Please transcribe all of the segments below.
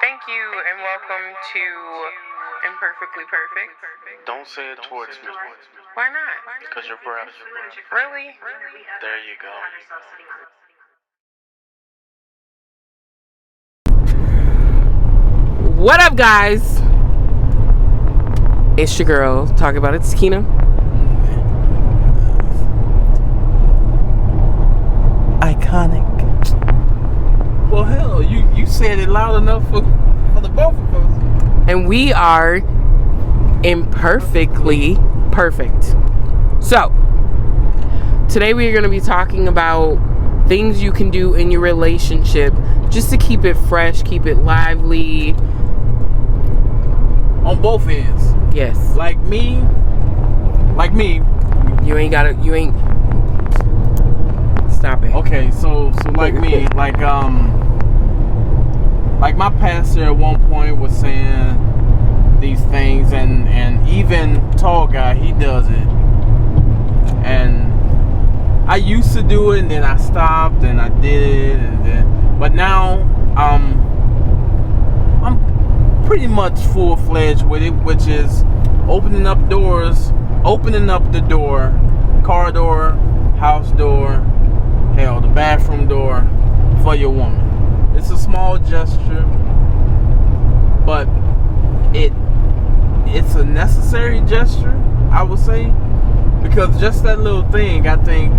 Thank you and welcome to Imperfectly Perfect. Don't say it towards me. Why not? Because your breath. Really? There you go. What up, guys? It's your girl, Talkaboutitakinah. Iconic. Well, hell, you said it loud enough for the both of us. And we are imperfectly perfect. So, today we are going to be talking about things you can do in your relationship just to keep it fresh, keep it lively. On both ends. Yes. Like me. You ain't. Stop it. Okay, so like me, like my pastor at one point was saying these things, and even Tall Guy, he does it. And I used to do it, and then I stopped, and I did it, but now I'm pretty much full-fledged with it, which is opening up the door, car door, house door, hell, the bathroom door for your woman. It's a small gesture, but it's a necessary gesture, I would say, because just that little thing, I think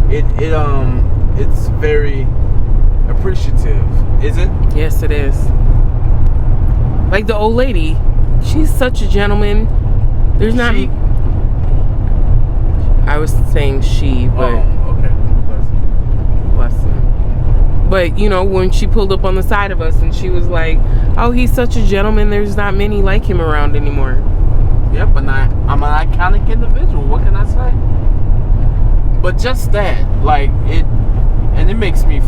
it's very appreciative. Is it? Yes, it is. Like the old lady, she's such a gentleman. There's not. She? I was saying she, but. Oh, okay. Bless him. But, you know, when she pulled up on the side of us and she was like, oh, he's such a gentleman, there's not many like him around anymore. Yep, and I'm an iconic individual. What can I say? But just that, like, it makes me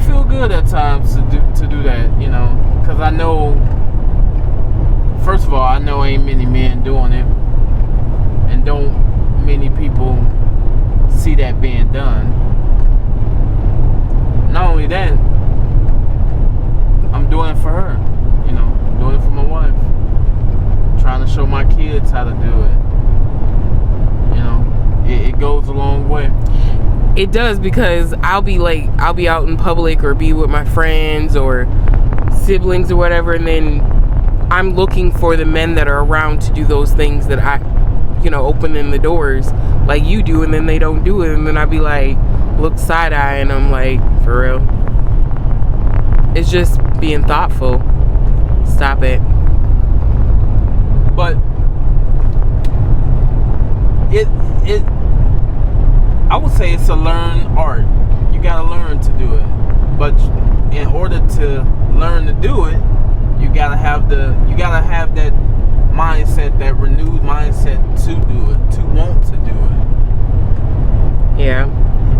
feel good at times to do that, you know, because I know, first of all, I know ain't many men doing it, and don't many people see that being done. Not only that, I'm doing it for her, you know, doing it for my wife, trying to show my kids how to do it. You know, it goes a long way. It does, because I'll be out in public or be with my friends or siblings or whatever, and then I'm looking for the men that are around to do those things that I, you know, opening the doors like you do, and then they don't do it, and then I'd be like, look side eye, and I'm like, for real? It's just being thoughtful. Stop it. But I would say it's a learned art. You gotta learn to do it. But in order to learn to do it, you gotta have that mindset, that renewed mindset to do it, to want to do it. Yeah.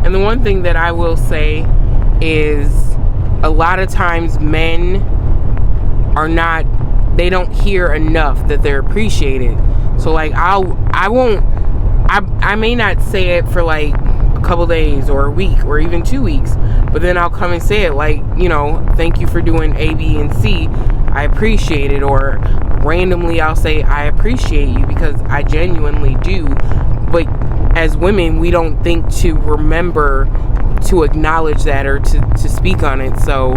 And the one thing that I will say is a lot of times men they don't hear enough that they're appreciated. So like I may not say it for like a couple days or a week or even 2 weeks, but then I'll come and say it, like, you know, thank you for doing A, B, and C. I appreciate it. Or randomly I'll say I appreciate you, because I genuinely do. But as women, we don't think to remember to acknowledge that or to speak on it. So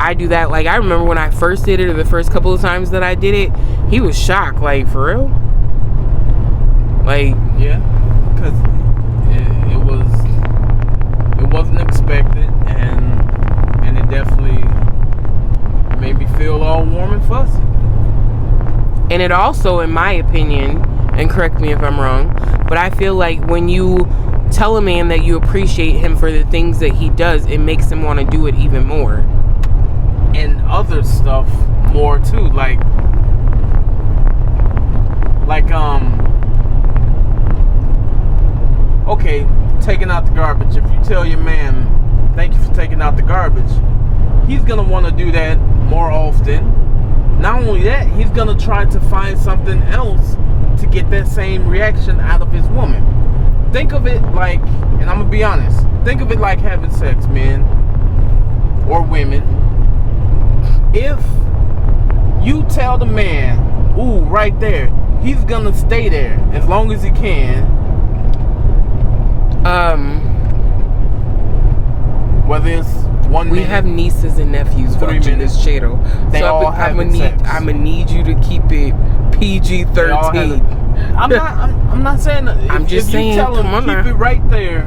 I do that. Like, I remember when I first did it, or the first couple of times that I did it, he was shocked. Like, for real? Like, yeah, because it wasn't expected, and it definitely made me feel all warm and fuzzy. And it also, in my opinion, and correct me if I'm wrong, but I feel like when you tell a man that you appreciate him for the things that he does, it makes him want to do it even more. And other stuff more too, like okay, taking out the garbage. If you tell your man, thank you for taking out the garbage, he's gonna want to do that more often. Not only that, he's gonna try to find something else to get that same reaction out of his woman. Think of it like, and I'm gonna be honest, think of it like having sex, man. if you tell the man, ooh, right there, he's gonna stay there as long as he can. Whether it's 1 minute, we have nieces and nephews 3 watching minutes. this channel. They so all I'm having sex. gonna need you to keep it PG-13. I'm not saying that. I'm just saying, If you tell him come on keep now. it right there,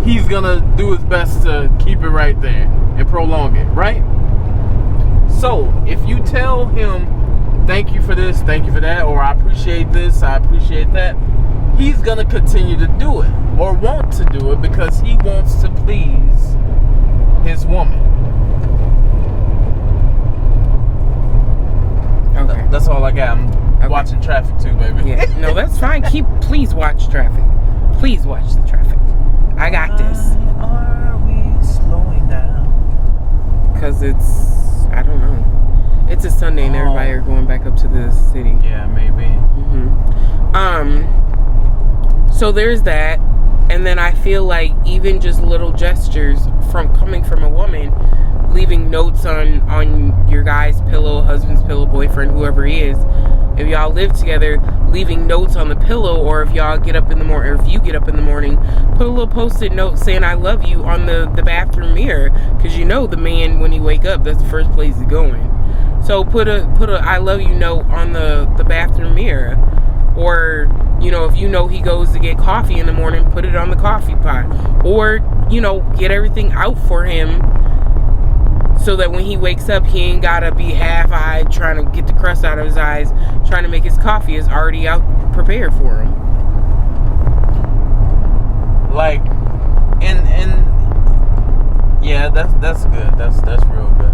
he's gonna do his best to keep it right there and prolong it, right? So if you tell him, thank you for this, thank you for that, or I appreciate this, I appreciate that, he's gonna continue to do it or want to do it because he wants to please his woman. Okay. That's all I got. I'm watching traffic too, baby. Yeah. No, that's fine. Please watch traffic. Please watch the traffic. I got this. Why are we slowing down? Because I don't know. It's a Sunday and everybody are going back up to the city. Yeah, maybe. So there's that. And then I feel like even just little gestures coming from a woman, leaving notes on your guy's pillow, husband's pillow, boyfriend, whoever he is. If y'all live together, leaving notes on the pillow, or if y'all get up in the morning, or if you get up in the morning, put a little post-it note saying I love you on the bathroom mirror, because you know the man, when he wake up, that's the first place he's going. So put a I love you note on the bathroom mirror. Or, you know, if you know he goes to get coffee in the morning, put it on the coffee pot. Or, you know, get everything out for him so that when he wakes up, he ain't gotta be half-eyed trying to get the crust out of his eyes, trying to make his coffee. Is already out prepared for him. Like, and yeah, that's good. That's real good.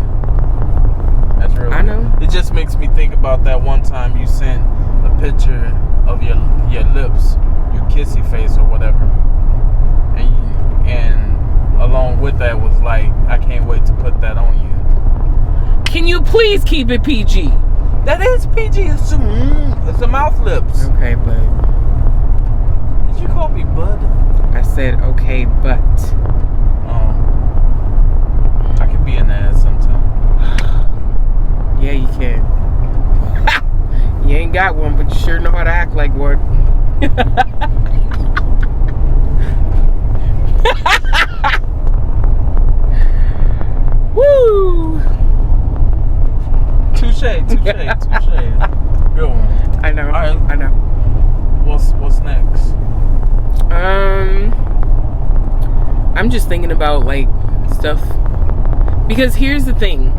That's real good. I know. It just makes me think about that one time you sent a picture of your lips, your kissy face or whatever, and along with that was like, I can't wait to put that on you. Can you please keep it PG? That is PG. It's a mouth lips. Okay, but Did you call me bud? I said okay, but I can be an ass sometimes. yeah, you can. You ain't got one, but you sure know how to act like one. Woo! Touche. Good one. I know. All right. I know. What's next? I'm just thinking about like stuff, because here's the thing.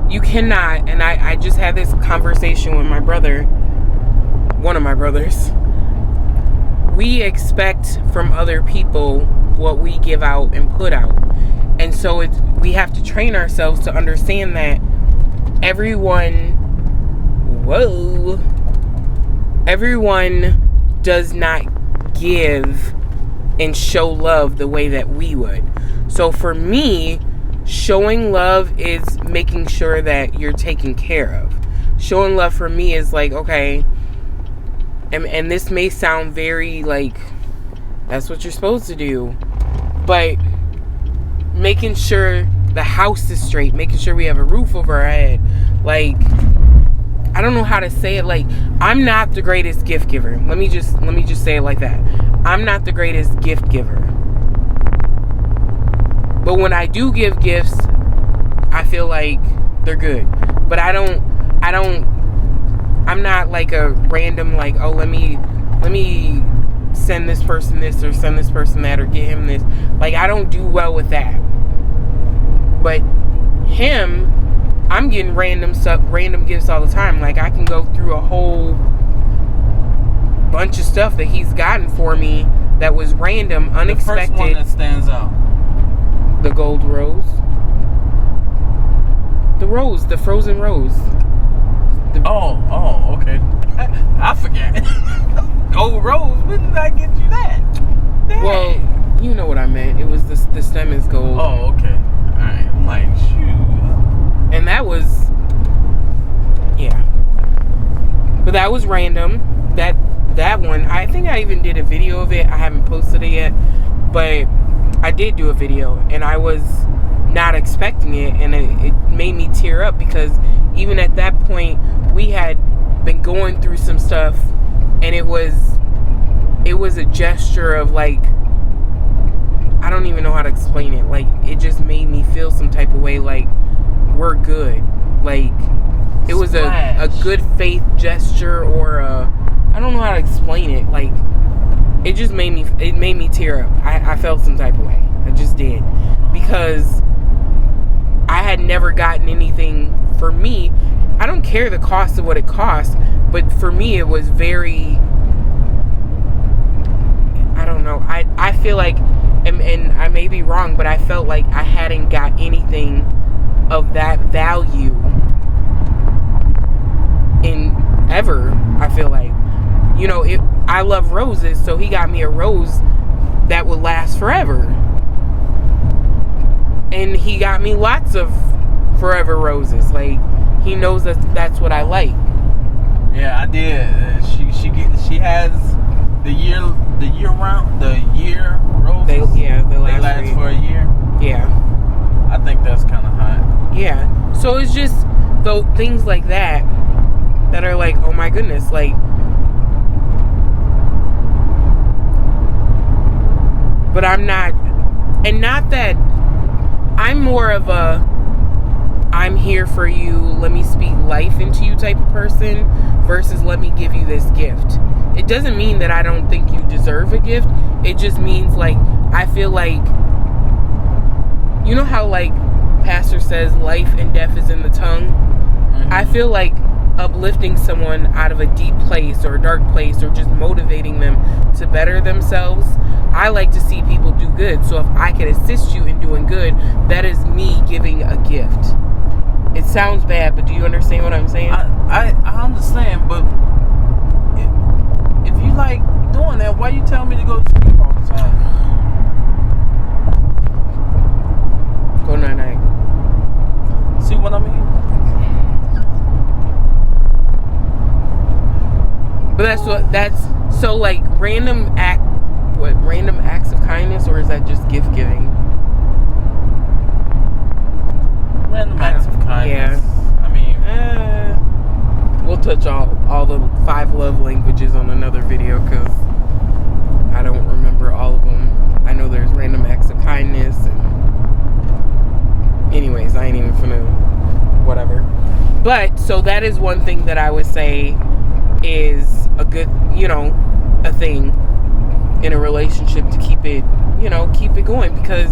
You cannot, and I just had this conversation with my brother, one of my brothers. We expect from other people what we give out and put out. And so we have to train ourselves to understand that everyone does not give and show love the way that we would. So for me, showing love is making sure that you're taken care of. Showing love for me is like, okay, and this may sound very like, that's what you're supposed to do, but making sure the house is straight, making sure we have a roof over our head. Like, I don't know how to say it. Like, I'm not the greatest gift giver. Let me just say it like that. I'm not the greatest gift giver. But when I do give gifts, I feel like they're good. But I'm not like a random, like, oh, let me send this person this or send this person that or get him this. Like, I don't do well with that. But him, I'm getting random gifts all the time. Like, I can go through a whole bunch of stuff that he's gotten for me that was random, unexpected. The first one that stands out. The gold rose. The frozen rose. Oh, okay. I forget. Old rose, when did I get you that? Dang. Well, you know what I meant. It was the stem is gold. Oh, okay. Alright, I'm like, shoot. And that was, yeah. But that was random. That one, I think I even did a video of it. I haven't posted it yet. But I did do a video. And I was not expecting expecting it, and it made me tear up, because even at that point we had been going through some stuff, and it was a gesture of like, I don't even know how to explain it. Like, it just made me feel some type of way, like we're good. Like, it was a good faith gesture, or I don't know how to explain it. Like, it just made me tear up. I felt some type of way. I just did, because I had never gotten anything. For me, I don't care the cost of what it costs, but for me it was very, I don't know, I feel like, and I may be wrong, but I felt like I hadn't got anything of that value in ever. I feel like, you know, I love roses, so he got me a rose that would last forever, and he got me lots of forever roses. Like, he knows that's what I like. Yeah, I did. She has the year roses. They last for a year. Yeah, I think that's kind of hot. yeah. So it's just though things like that are like, oh my goodness, like. But I'm not, and not that I'm more of a, I'm here for you, let me speak life into you type of person, versus let me give you this gift. It doesn't mean that I don't think you deserve a gift. It just means, like, I feel like, you know how, like, Pastor says life and death is in the tongue? Mm-hmm. I feel like uplifting someone out of a deep place or a dark place, or just motivating them to better themselves, I like to see people do good. So if I can assist you in doing good, that is me giving a gift. It sounds bad, but do you understand what I'm saying? I understand, but if you like doing that, why you tell me to go to sleep all the time? Go night-night. See what I mean? But that's so, like, random acts of kindness, or is that just gift giving? Random acts of kindness. Yeah. I mean, we'll touch all the 5 love languages on another video, because I don't remember all of them. I know there's random acts of kindness, and anyways, I ain't even finna whatever. But so that is one thing that I would say is a good, you know, a thing in a relationship to keep it going, because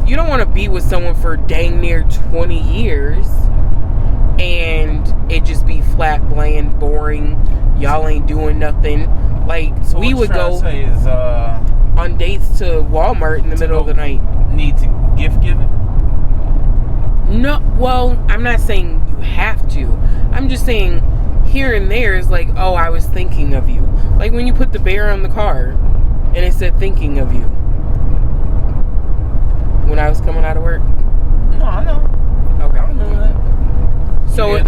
you don't want to be with someone for dang near 20 years and it just be flat, bland, boring. Y'all ain't doing nothing. Like, so we would go on dates to Walmart in the middle of the night. Need to gift giving? No, well, I'm not saying you have to. I'm just saying here and there is like, oh, I was thinking of you. Like when you put the bear on the car and it said thinking of you. When I was coming out of work. No, I know. Okay. I remember that. So it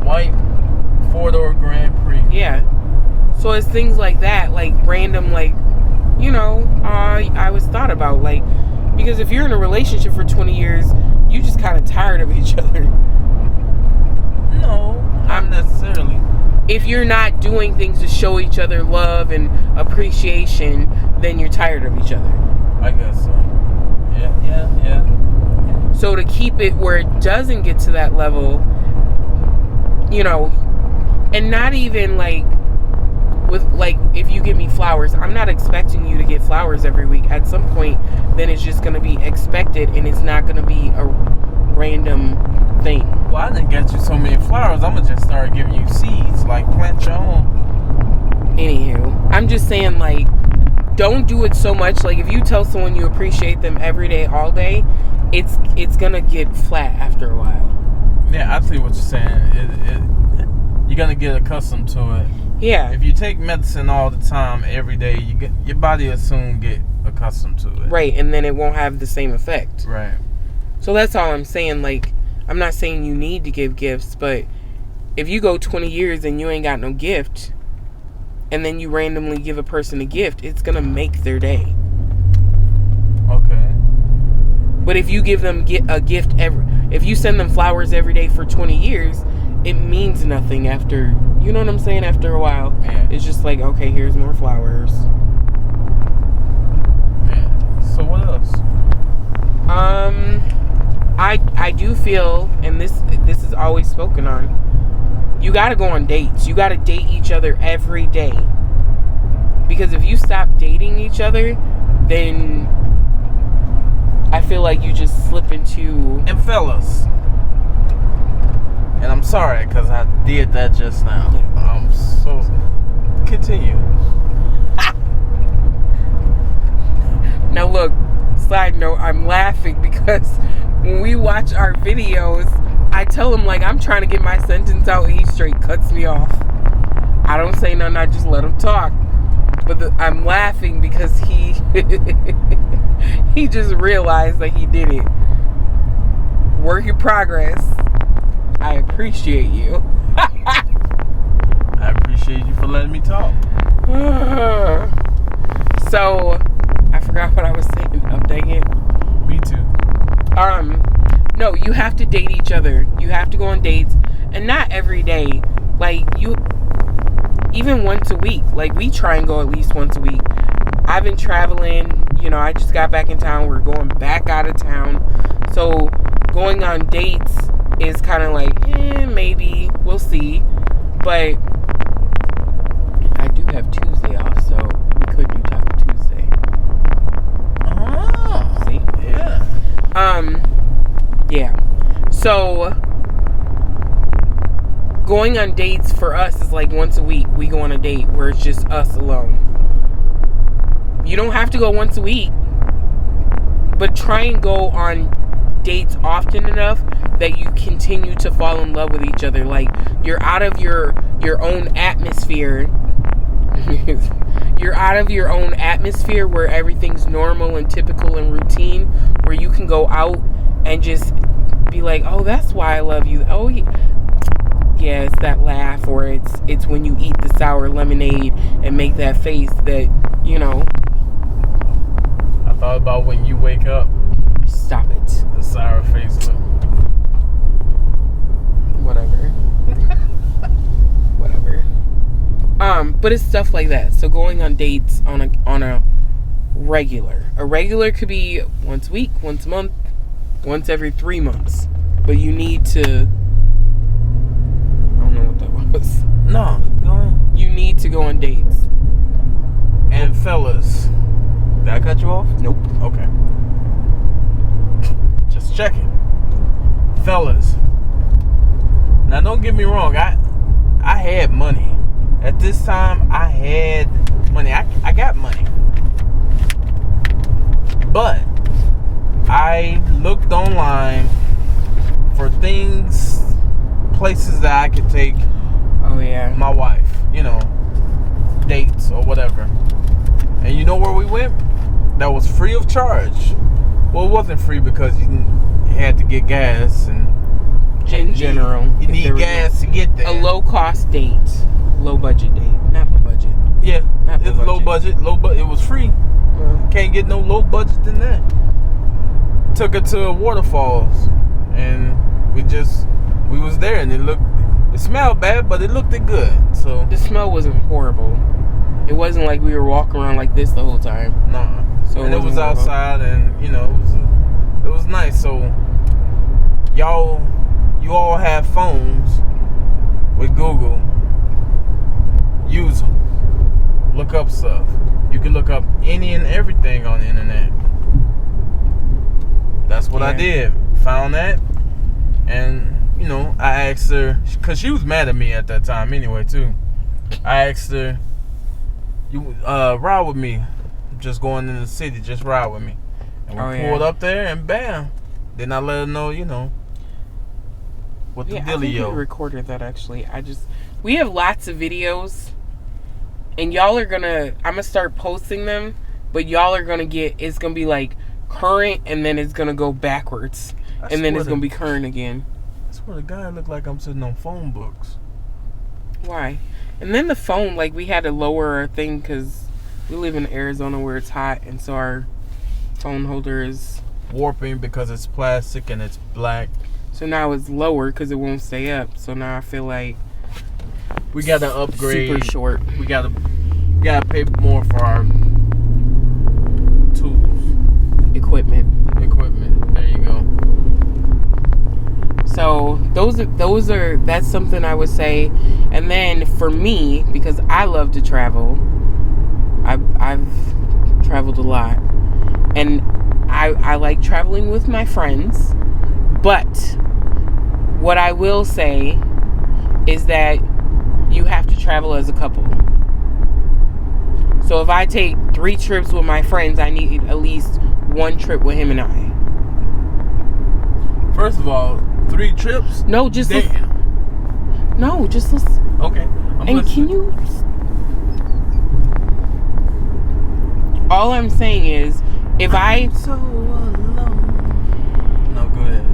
white 4-door Grand Prix. Yeah. So it's things like that, like random, like, you know, I was thought about, like, because if you're in a relationship for 20 years, you just kind of tired of each other. No, not necessarily. If you're not doing things to show each other love and appreciation, then you're tired of each other. I guess so. Yeah. So to keep it where it doesn't get to that level, you know, and not even like with, like, if you give me flowers, I'm not expecting you to get flowers every week. At some point, then it's just going to be expected, and it's not going to be a random thing. Well, I didn't get you so many flowers. I'm going to just start giving you seeds, like plant your own. Anywho, I'm just saying, like, don't do it so much. Like, if you tell someone you appreciate them every day, all day, it's going to get flat after a while. Yeah, I see what you're saying. You're going to get accustomed to it. Yeah. If you take medicine all the time, every day, your body will soon get accustomed to it. Right, and then it won't have the same effect. Right. So that's all I'm saying. Like, I'm not saying you need to give gifts, but if you go 20 years and you ain't got no gift, and then you randomly give a person a gift, it's going to make their day. Okay. But if you give them a gift if you send them flowers every day for 20 years, it means nothing after, you know what I'm saying? After a while, Yeah. it's just like, okay, here's more flowers. Yeah. So what else? I do feel, and this is always spoken on, you got to go on dates. You got to date each other every day. Because if you stop dating each other, then I feel like you just slip into... And fellas, and I'm sorry because I did that just now. Yeah. I'm so... Continue. Now look, side note, I'm laughing because when we watch our videos, I tell him, like, I'm trying to get my sentence out and he straight cuts me off. I don't say nothing, I just let him talk. But I'm laughing because he he just realized that he did it. Work in progress. I appreciate you. I appreciate you for letting me talk. So, I forgot what I was saying. Oh, dang it. Me too. No, you have to date each other. You have to go on dates. And not every day. Like, even once a week. Like, we try and go at least once a week. I've been traveling. You know, I just got back in town. We're going back out of town. So, going on dates is kind of like, maybe. We'll see. But I do have Tuesday off, so we could do Taco Tuesday. Oh. See? Yeah. Yeah. So, going on dates for us is like once a week. We go on a date where it's just us alone. You don't have to go once a week, but try and go on dates often enough that you continue to fall in love with each other. Like, you're out of your own atmosphere. You're out of your own atmosphere where everything's normal and typical and routine, where you can go out and just be like, oh, that's why I love you. Oh, yeah, it's that laugh, or it's when you eat the sour lemonade and make that face that, you know. I thought about when you wake up. Stop it. The sour face look. Whatever. Whatever. But it's stuff like that. So going on dates on a regular. A regular could be once a week, once a month, once every 3 months. But you need to... I don't know what that was. No, go on. You need to go on dates. And fellas, did I cut you off? Nope. Okay. Just checking. Fellas, now don't get me wrong, I had money. At this time, I had money. I got money. But I looked online for places that I could take my wife, you know, dates or whatever. And you know where we went? That was free of charge. Well, it wasn't free because you had to get gas and In general. You need gas to get there. A low-cost date. Low-budget date. Not low budget. Yeah, Not it's low budget. It was free. Well, Can't get no low budget than that. Took her to waterfalls, and we was there, and it smelled bad, but it looked good. So the smell wasn't horrible. It wasn't like we were walking around like this the whole time. nah. So And it was wasn't horrible. outside, and you know, it was nice. So you all have phones with Google. Use them. Look up stuff. You can look up any and everything on the internet. That's what I did. Found that, and you know, I asked her, because she was mad at me at that time anyway too. I asked her, you ride with me, just going in the city, just ride with me. And we pulled up there, and bam. Then I let her know, you know, what the I think we dealio. recorded that actually. We have lots of videos, and y'all are I'm gonna start posting them, but y'all are gonna it's gonna be like current, and then it's gonna go backwards, and then it's gonna be current again. I swear the guy looked like I'm sitting on phone books. Why? And then the phone, like, we had to lower our thing because we live in Arizona where it's hot, and so our phone holder is warping because it's plastic and it's black. So now it's lower because it won't stay up. So now I feel like we gotta upgrade. Super short. We gotta pay more for our tools, equipment. There you go. So that's something I would say. And then for me, because I love to travel, I've traveled a lot, and I like traveling with my friends. But what I will say is that you have to travel as a couple. So if I take 3 trips with my friends, I need at least 1 trip with him and I. First of all, 3 trips? No, just damn. No, just listen. Okay. I'm and listening. Can you? All I'm saying is, if I'm so alone. No, go ahead.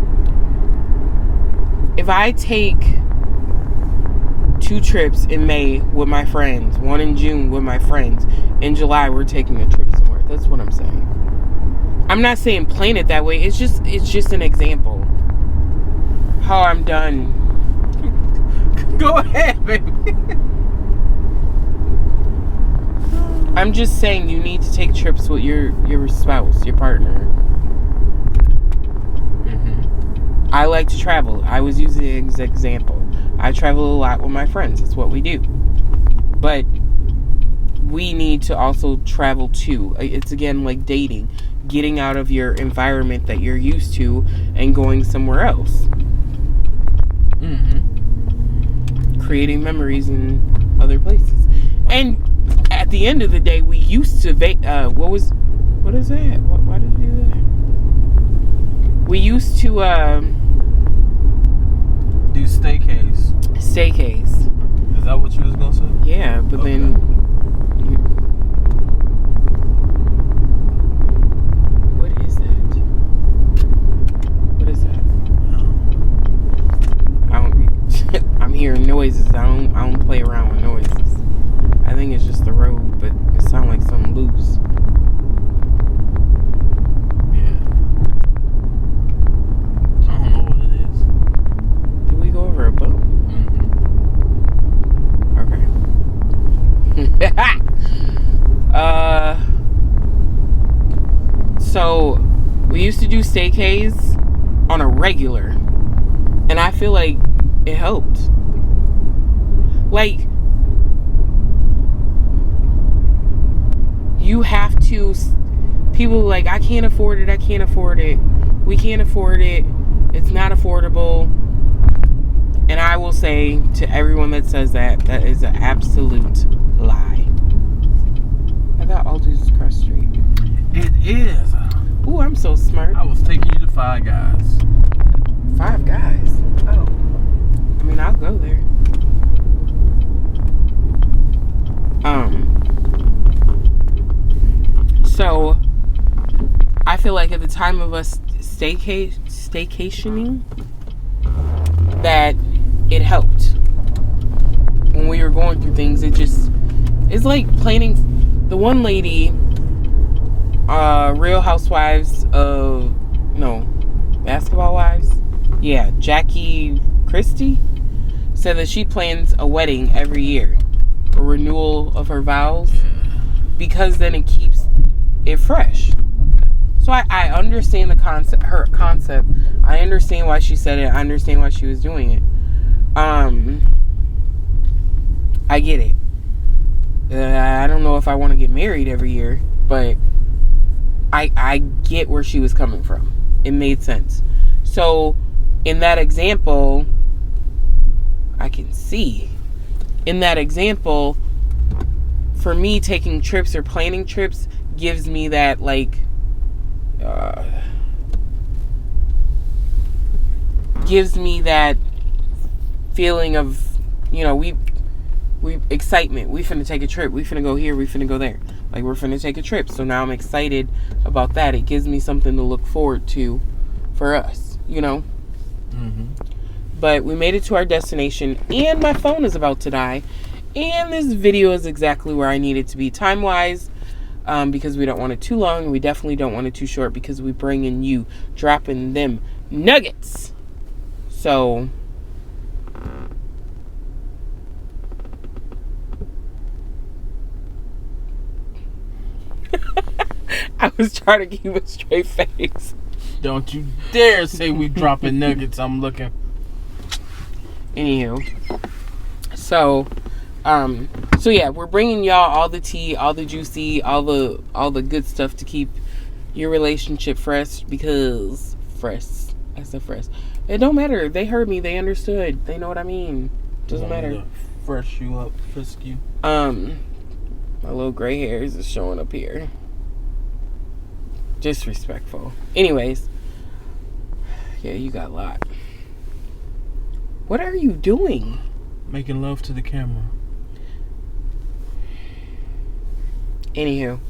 If I take 2 trips in May with my friends, 1 in June with my friends, in July we're taking a trip somewhere. That's what I'm saying. I'm not saying plan it that way. It's just an example. How I'm done. Go ahead, baby. I'm just saying you need to take trips with your spouse, your partner. Mm-hmm. I like to travel. I was using it as an example. I travel a lot with my friends. It's what we do. But we need to also travel too. It's again like dating. Getting out of your environment that you're used to and going somewhere else. Mm-hmm. Creating memories in other places. And at the end of the day, we used to what is that? Why did you do that? We used to do staycays. Staycays. Is that what you was gonna say? Yeah, but Okay. then what is that? What is that? I'm hearing noises. I don't play around with noises. I think it's just the road, but it sounds like something loose. Yeah. I don't know what it is. Did we go over a bump? Mm-hmm. Okay. So we used to do staycays on a regular, and I feel like it helped. Like, you have to. People like, I can't afford it. We can't afford it. It's not affordable. And I will say to everyone that says that is an absolute lie. I thought Aldi's was across the street. It is. Ooh, I'm so smart. I was taking you to Five Guys. 5 Guys. Oh. I mean, I'll go there. So I feel like at the time of us staycationing, that it helped. When we were going through things, it's like planning. The one lady, Real Housewives of, Basketball Wives, yeah, Jackie Christie, said that she plans a wedding every year, a renewal of her vows, because then it keeps it fresh. So I understand her concept. I understand why she said it. I understand why she was doing it. I get it. I don't know if I want to get married every year, but I get where she was coming from. It made sense. So in that example, I can see. In that example, for me, taking trips or planning trips gives me that feeling of, we excitement. We finna take a trip. We finna go here. We finna go there. Like, we're finna take a trip. So now I'm excited about that. It gives me something to look forward to for us, Mm-hmm. But we made it to our destination, and my phone is about to die, and this video is exactly where I need it to be time-wise. because we don't want it too long, and we definitely don't want it too short because we bring in you, dropping them nuggets. So I was trying to keep a straight face. Don't you dare say we dropping nuggets. I'm looking. Anywho, so yeah, we're bringing y'all all the tea, all the juicy, all the good stuff to keep your relationship fresh, because I said fresh. It don't matter. They heard me. They understood. They know what I mean. Doesn't matter. Fresh you up, frisk you. My little gray hairs is showing up here. Disrespectful. Anyways, yeah, you got a lot. What are you doing? Making love to the camera. Anywho,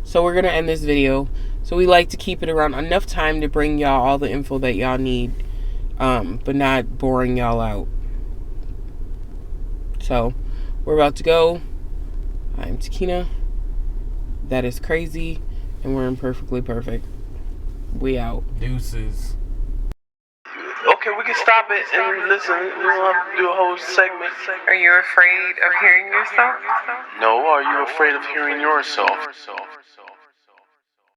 so we're gonna end this video. So we like to keep it around enough time to bring y'all all the info that y'all need, but not boring y'all out. So we're about to go. I'm Takina. That is crazy, and we're Imperfectly Perfect. We out. Deuces. Okay, we can stop it and listen. We don't have to do a whole segment. Are you afraid of hearing yourself? No, are you afraid of hearing yourself?